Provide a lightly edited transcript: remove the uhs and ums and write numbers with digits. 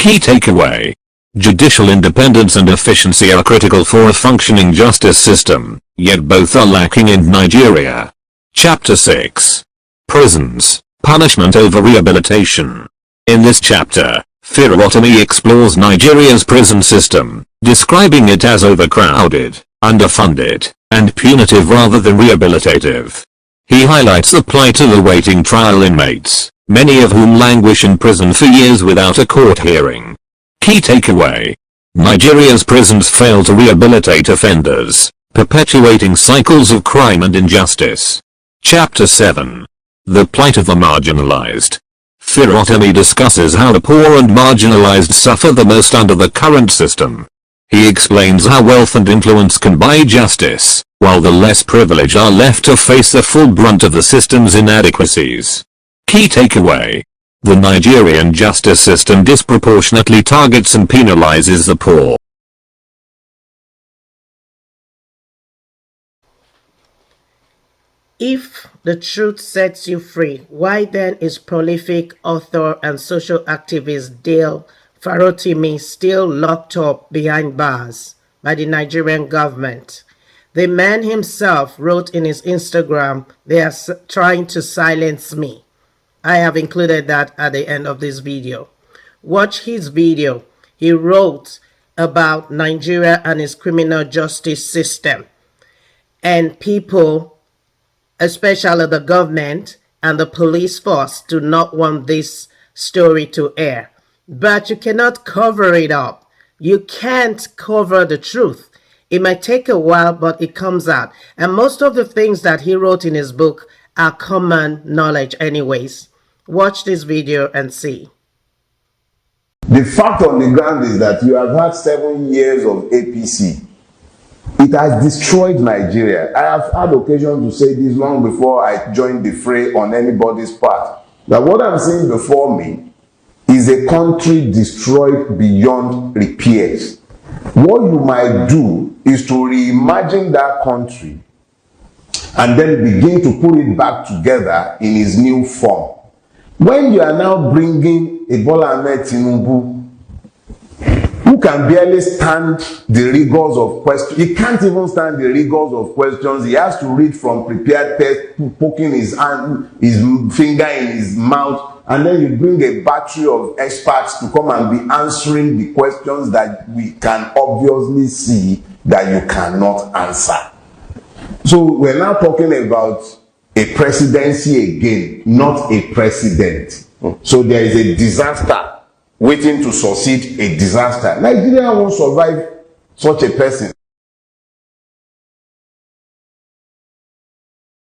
Key takeaway. Judicial independence and efficiency are critical for a functioning justice system, yet both are lacking in Nigeria. Chapter 6. Prisons, Punishment over Rehabilitation. In this chapter, Farotimi explores Nigeria's prison system, describing it as overcrowded, underfunded, and punitive rather than rehabilitative. He highlights the plight of awaiting trial inmates, many of whom languish in prison for years without a court hearing. Key takeaway. Nigeria's prisons fail to rehabilitate offenders, perpetuating cycles of crime and injustice. Chapter 7. The Plight of the Marginalized. Farotimi discusses how the poor and marginalized suffer the most under the current system. He explains how wealth and influence can buy justice, while the less privileged are left to face the full brunt of the system's inadequacies. Key takeaway. The Nigerian justice system disproportionately targets and penalizes the poor. If the truth sets you free, why then is prolific author and social activist Dele Farotimi still locked up behind bars by the Nigerian government? The man himself wrote in his Instagram, "They are trying to silence me." I have included that at the end of this video. Watch his video. He wrote about Nigeria and its criminal justice system. And people, especially the government and the police force, do not want this story to air. But you cannot cover it up. You can't cover the truth. It might take a while, but it comes out. And most of the things that he wrote in his book are common knowledge anyways. Watch this video and see. The fact on the ground is that you have had 7 years of APC. It has destroyed Nigeria. I have had occasion to say this long before I joined the fray on anybody's part. That what I'm seeing before me is a country destroyed beyond repairs. What you might do is to reimagine that country and then begin to put it back together in its new form. When you are now bringing a Bola Ahmed Tinubu, who can barely stand the rigors of questions, he can't even stand the rigors of questions. He has to read from prepared text, poking his hand, his finger in his mouth, and then you bring a battery of experts to come and be answering the questions that we can obviously see that you cannot answer. So we're now talking about a presidency again, not a president. So there is a disaster waiting to succeed a disaster. Nigeria won't survive such a person.